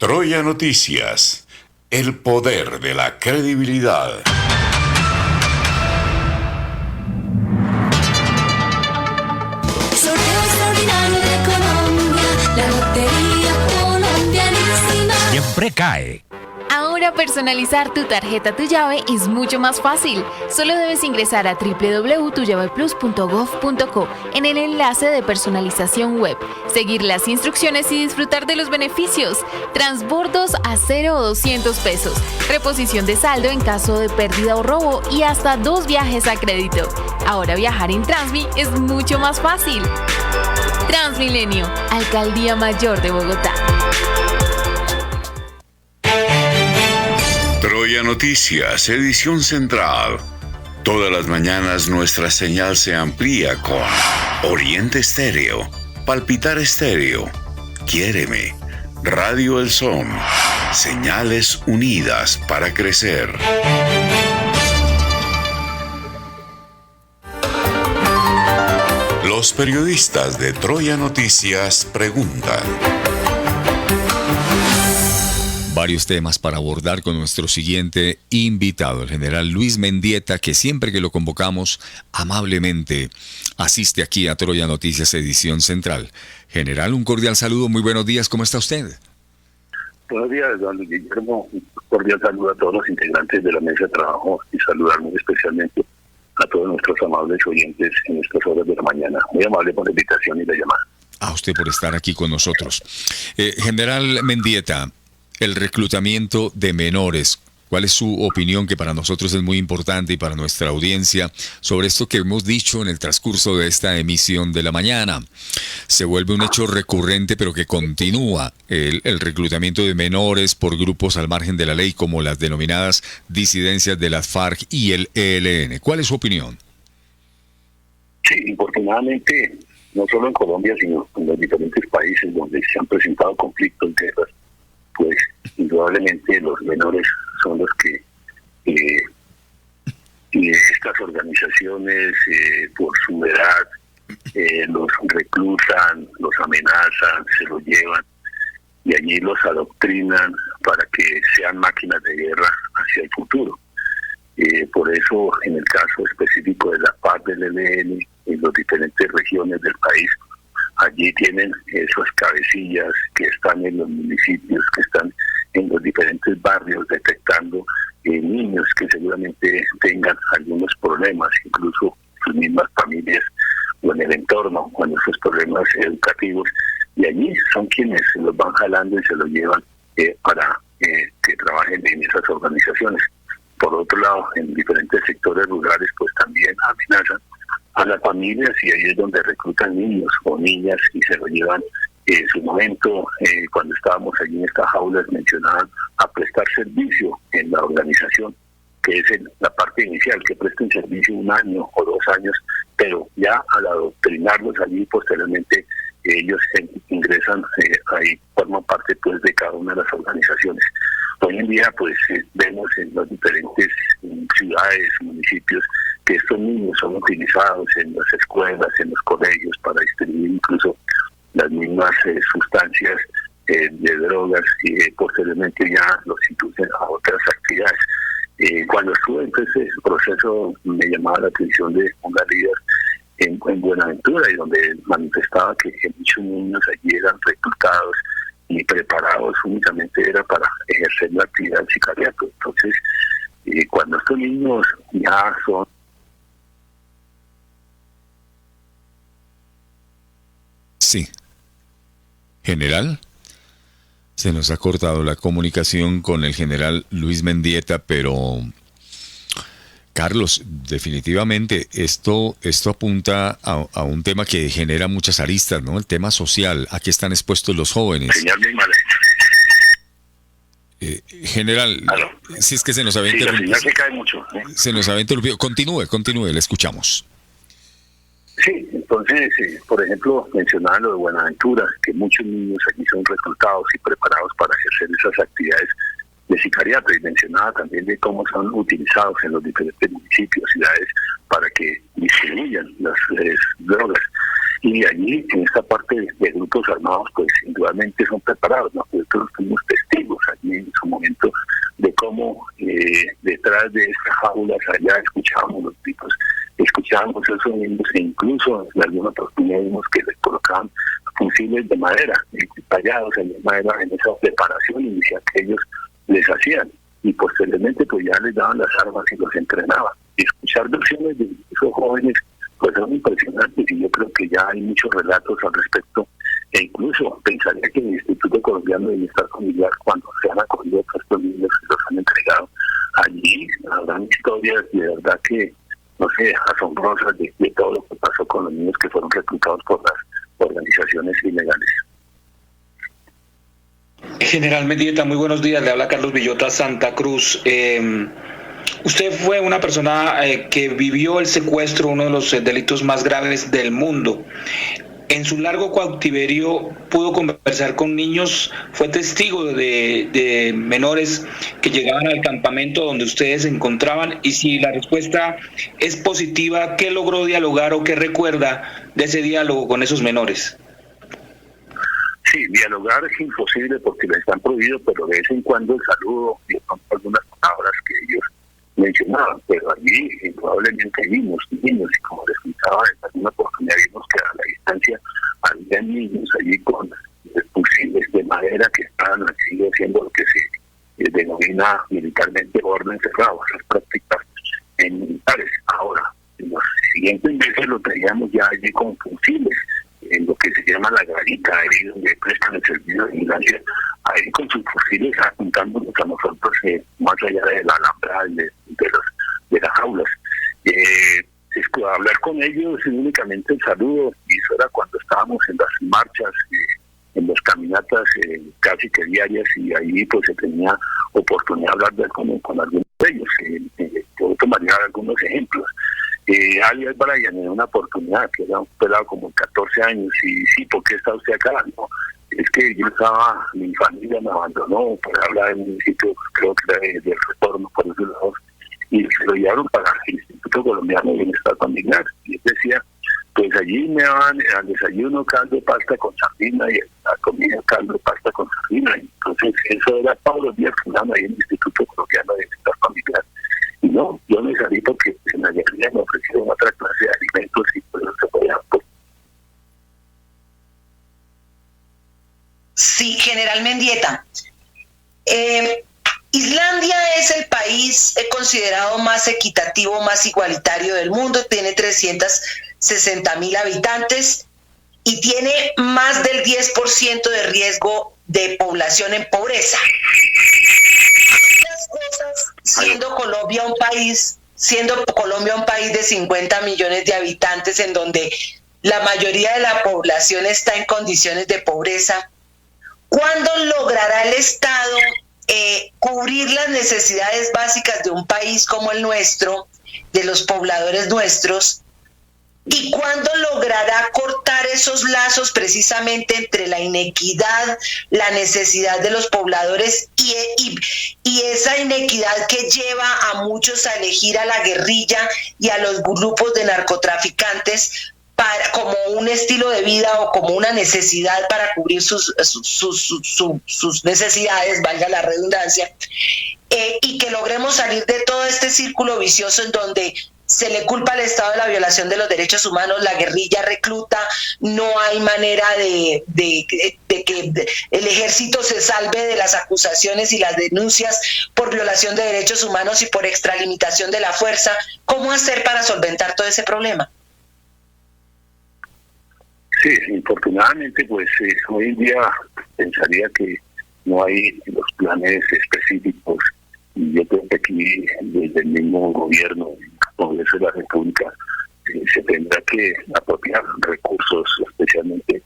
Troya Noticias, el poder de la credibilidad. Sorteo extraordinario de Colombia, la lotería colombianísima. Siempre cae. Ahora personalizar tu tarjeta Tu Llave es mucho más fácil. Solo debes ingresar a www.tullaveplus.gov.co en el enlace de personalización web, seguir las instrucciones y disfrutar de los beneficios. Transbordos a 0 o 200 pesos, reposición de saldo en caso de pérdida o robo y hasta 2 viajes a crédito. Ahora viajar en Transmi es mucho más fácil. Transmilenio, Alcaldía Mayor de Bogotá. Troya Noticias, edición central. Todas las mañanas nuestra señal se amplía con Oriente Estéreo, Palpitar Estéreo, Quiéreme, Radio El Son, señales unidas para crecer. Los periodistas de Troya Noticias preguntan. Varios temas para abordar con nuestro siguiente invitado, el general Luis Mendieta, que siempre que lo convocamos, amablemente asiste aquí a Troya Noticias Edición Central. General, un cordial saludo, muy buenos días, ¿cómo está usted? Buenos días, don Guillermo, un cordial saludo a todos los integrantes de la mesa de trabajo y saludar muy especialmente a todos nuestros amables oyentes en estas horas de la mañana. Muy amable por la invitación y la llamada. A usted por estar aquí con nosotros. General Mendieta, el reclutamiento de menores. ¿Cuál es su opinión, que para nosotros es muy importante y para nuestra audiencia, sobre esto que hemos dicho en el transcurso de esta emisión de la mañana? Se vuelve un hecho recurrente, pero que continúa el reclutamiento de menores por grupos al margen de la ley, como las denominadas disidencias de las FARC y el ELN. ¿Cuál es su opinión? Sí, infortunadamente, no solo en Colombia, sino en los diferentes países donde se han presentado conflictos, guerras, pues indudablemente los menores son los que estas organizaciones por su edad los reclutan, los amenazan, se los llevan y allí los adoctrinan para que sean máquinas de guerra hacia el futuro. Por eso, en el caso específico de la FARC del ELN, en las diferentes regiones del país, allí tienen esas cabecillas que están en los municipios, que están en los diferentes barrios detectando niños que seguramente tengan algunos problemas, incluso sus mismas familias o en el entorno, con esos problemas educativos, y allí son quienes se los van jalando y se los llevan para que trabajen en esas organizaciones. Por otro lado, en diferentes sectores rurales pues también amenazan a las familias y ahí es donde reclutan niños o niñas y se lo llevan. En su momento, cuando estábamos allí en estas jaulas, mencionaban a prestar servicio en la organización, que es la parte inicial, que presten servicio 1 año o 2 años, pero ya al adoctrinarlos allí, posteriormente ellos ingresan ahí, forman parte pues de cada una de las organizaciones. Hoy en día pues vemos en las diferentes ciudades, municipios, que estos niños son utilizados en las escuelas, en los colegios, para distribuir incluso las mismas sustancias de drogas y posteriormente ya los inducen a otras actividades. Cuando estuve en ese proceso me llamaba la atención de una líder en Buenaventura y donde manifestaba que muchos niños allí eran reclutados y preparados únicamente era para ejercer la actividad sicariata. Entonces, cuando estos niños ya son... Sí. General, se nos ha cortado la comunicación con el general Luis Mendieta, pero Carlos, definitivamente esto apunta a un tema que genera muchas aristas, ¿no? El tema social, ¿a qué están expuestos los jóvenes? General, ¿Aló? si es que se nos había interrumpido. La señal se cae mucho. Se nos había interrumpido. Continúe, le escuchamos. Sí, entonces, por ejemplo, mencionaba lo de Buenaventura, que muchos niños aquí son reclutados y preparados para ejercer esas actividades de sicariato, y mencionaba también de cómo son utilizados en los diferentes municipios, ciudades, para que distribuyan las drogas. Y allí, en esta parte de grupos armados, pues indudablemente son preparados, ¿no? Nosotros fuimos testigos su momento, de cómo detrás de estas jaulas allá escuchábamos los gritos, escuchábamos esos sonidos, e incluso en alguna oportunidad vimos que les colocaban fusiles de madera, tallados en madera en esa preparación inicial que ellos les hacían, y posteriormente pues ya les daban las armas y los entrenaban. Y escuchar versiones de esos jóvenes pues son impresionantes, y yo creo que ya hay muchos relatos al respecto, e incluso pensaría que el Instituto Colombiano de Bienestar Familiar, cuando se han acogido a estos niños y los han entregado, allí habrán historias de verdad que, no sé, asombrosas de todo lo que pasó con los niños que fueron reclutados por las organizaciones ilegales. General Mendieta, muy buenos días, le habla Carlos Villota, Santa Cruz. Usted fue una persona que vivió el secuestro, uno de los delitos más graves del mundo. En su largo cautiverio pudo conversar con niños, fue testigo de menores que llegaban al campamento donde ustedes se encontraban, y si la respuesta es positiva, ¿qué logró dialogar o qué recuerda de ese diálogo con esos menores? Sí, dialogar es imposible porque les están prohibido, pero de vez en cuando el saludo y algunas palabras que ellos mencionaban, pero allí probablemente vimos niños, y como les contaba, en alguna oportunidad vimos que a la distancia había niños allí con fusiles de madera que estaban aquí haciendo lo que se denomina militarmente orden cerrado, esas prácticas militares. Ahora, en los siguientes meses lo traíamos ya allí con fusiles, en lo que se llama la garita, ahí donde prestan el servicio de vigilancia, ahí con sus fusiles apuntándonos a nosotros más allá de la alambrada de las jaulas. Hablar con ellos es únicamente el saludo, y eso era cuando estábamos en las marchas, en las caminatas casi que diarias, y ahí pues se tenía oportunidad de hablar con algunos de ellos. Puedo tomar algunos ejemplos. Alias Brian, en una oportunidad, que era un pelado como de 14 años, y sí, ¿por qué está usted acá? No, es que yo estaba, mi familia me abandonó por hablar en un sitio, creo que era del retorno por esos lados, y se lo llevaron para el Instituto Colombiano de Bienestar Familiar, y él decía, pues allí me daban al desayuno caldo de pasta con sardina, y a la comida caldo de pasta con sardina, y entonces eso era todos los días que andaban ahí en el Instituto Colombiano de Bienestar Familiar. Y no, yo me salí porque en la guerrilla me ofrecieron otra clase de alimentos, y por eso se podía. Sí, General Mendieta. Islandia es el país considerado más equitativo, más igualitario del mundo. Tiene 360.000 habitantes y tiene más del 10% de riesgo de población en pobreza. Siendo Colombia un país de 50 millones de habitantes, en donde la mayoría de la población está en condiciones de pobreza, ¿cuándo logrará el Estado cubrir las necesidades básicas de un país como el nuestro, de los pobladores nuestros? ¿Y cuándo logrará cortar esos lazos precisamente entre la inequidad, la necesidad de los pobladores y esa inequidad que lleva a muchos a elegir a la guerrilla y a los grupos de narcotraficantes como un estilo de vida o como una necesidad para cubrir sus necesidades, valga la redundancia, y que logremos salir de todo este círculo vicioso en donde se le culpa al Estado de la violación de los derechos humanos, la guerrilla recluta, no hay manera de que el ejército se salve de las acusaciones y las denuncias por violación de derechos humanos y por extralimitación de la fuerza? ¿Cómo hacer para solventar todo ese problema? Sí, infortunadamente, pues hoy en día pensaría que no hay los planes específicos, y yo creo que aquí desde el mismo gobierno, Congreso de la República, se tendrá que apropiar recursos, especialmente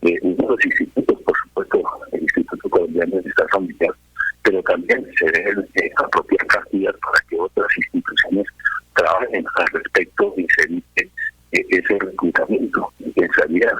uno de los institutos, por supuesto, el Instituto Colombiano de Bienestar Familiar, pero también se deben apropiar cantidades para que otras instituciones trabajen al respecto y se evite ese reclutamiento. Pensaría,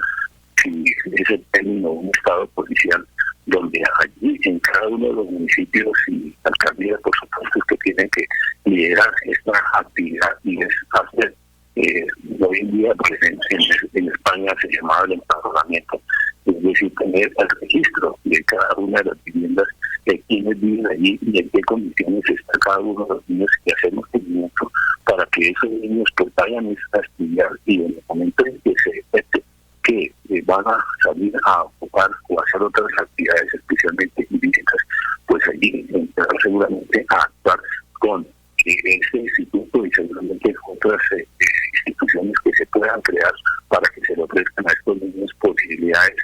si ese término, un estado policial, donde allí en cada uno de los municipios y alcaldías, por supuesto, que tienen que liderar esta actividad, y es hacer, hoy en día pues en España se llamaba el empadronamiento, es decir, tener el registro de cada una de las viviendas de quienes viven allí y en qué condiciones está cada uno de los niños, y hacemos seguimiento para que esos niños pues vayan a estudiar, y en el momento en que se detecte que van a salir a ocupar o hacer otras actividades especialmente ilícitas, pues allí entrar seguramente a actuar con este instituto y seguramente otras instituciones que se puedan crear para que se le ofrezcan a estos niños posibilidades,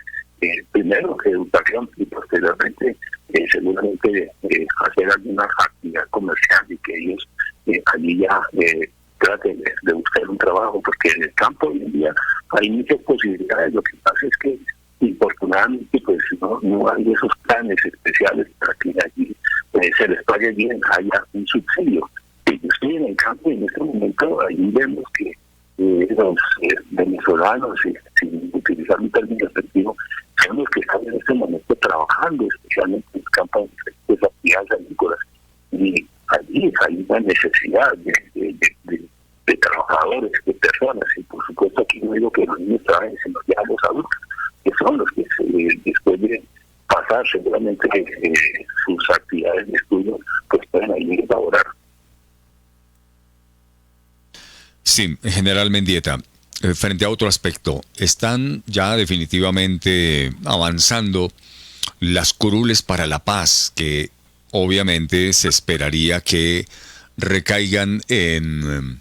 primero educación y posteriormente seguramente hacer alguna actividad comercial, y que ellos allí ya traten de buscar un trabajo, porque en el campo hoy en día hay muchas posibilidades. Lo que pasa es que infortunadamente pues no hay esos planes especiales para que allí se les pague bien, haya un subsidio. Yo estoy en el campo y en este momento ahí vemos que los venezolanos, sin utilizar un término efectivo, son los que están en este momento trabajando, especialmente en el campo de diferentes actividades agrícolas. Y allí hay una necesidad de trabajadores, de personas, y por supuesto aquí no digo que los niños trabajen, sino ya los adultos, que son los que después de pasar seguramente sus actividades de estudio, pues pueden ir a laborar. Sí, General Mendieta, frente a otro aspecto, están ya definitivamente avanzando las curules para la paz, que obviamente se esperaría que recaigan en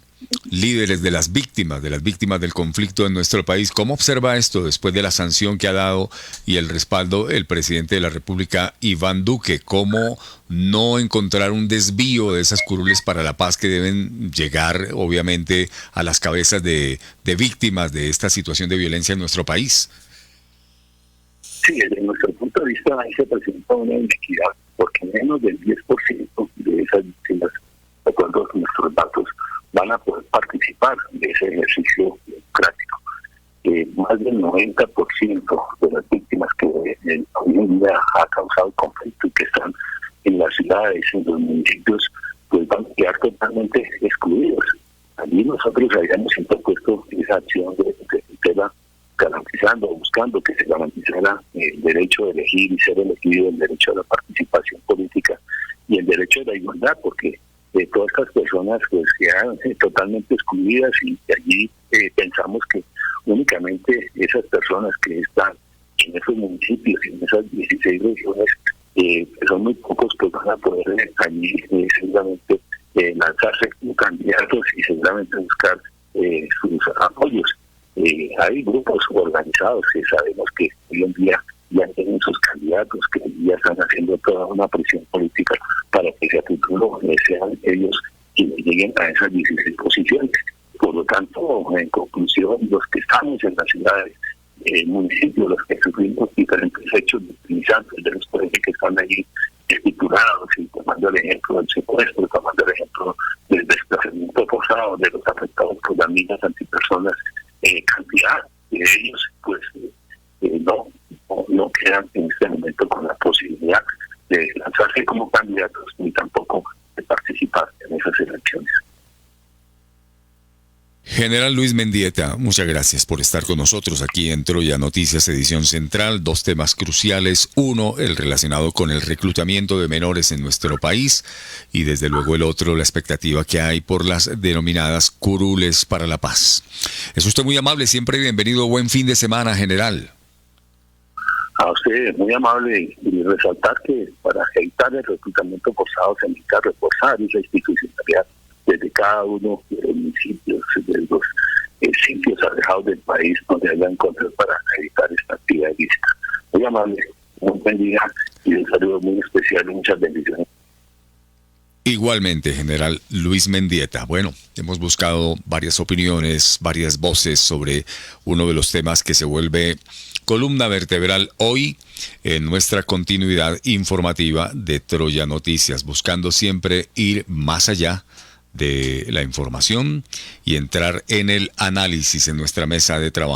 líderes de las víctimas del conflicto en nuestro país. ¿Cómo observa esto después de la sanción que ha dado y el respaldo el presidente de la República, Iván Duque? ¿Cómo no encontrar un desvío de esas curules para la paz que deben llegar, obviamente, a las cabezas de víctimas de esta situación de violencia en nuestro país? Sí, desde nuestro punto de vista ahí se presenta una inequidad, porque menos del 10% de esas víctimas, de acuerdo con nuestros datos, van a poder participar de ese ejercicio democrático. Más del 90% de las víctimas que hoy en día ha causado conflicto y que están en las ciudades, en los municipios, pues van a quedar totalmente excluidos. Allí nosotros habíamos interpuesto esa acción de tutela, garantizando, buscando que se garantizara el derecho de elegir y ser elegido, el derecho a la participación política y el derecho de la igualdad, porque todas estas personas pues quedan totalmente excluidas, y allí pensamos que únicamente esas personas que están en esos municipios, en esas 16 regiones, que son muy pocos, pues van a poder allí seguramente lanzarse como candidatos y seguramente buscar sus apoyos. Hay grupos organizados que sabemos que hoy en día ya tienen sus candidatos, que ya están haciendo toda una presión política para que a futuro sean ellos quienes lleguen a esas 16 posiciones. Por lo tanto, en conclusión, los que estamos en las ciudades, municipios, los que sufrimos diferentes hechos victimizantes de los colegios que están allí estipulados, y tomando el ejemplo del secuestro, tomando el ejemplo del desplazamiento forzado de los afectados por las minas antipersonas, cantidad de ellos pues no quedan en este momento con la posibilidad de lanzarse como candidatos ni tampoco de participar en esas elecciones. General Luis Mendieta, muchas gracias por estar con nosotros aquí en Troya Noticias, edición central. Dos temas cruciales. Uno, el relacionado con el reclutamiento de menores en nuestro país, y desde luego el otro, la expectativa que hay por las denominadas curules para la paz. Es usted muy amable, siempre bienvenido. Buen fin de semana, general. A usted, muy amable, y resaltar que para evitar el reclutamiento forzado se necesita reforzar esa institucionalidad desde cada uno de los municipios, de los sitios alejados del país donde haya encontrar para evitar esta actividad ilícita. Muy amable, muy buen día y un saludo muy especial y muchas bendiciones. Igualmente, General Luis Mendieta. Bueno, hemos buscado varias opiniones, varias voces sobre uno de los temas que se vuelve columna vertebral hoy en nuestra continuidad informativa de Troya Noticias, buscando siempre ir más allá de la información y entrar en el análisis en nuestra mesa de trabajo.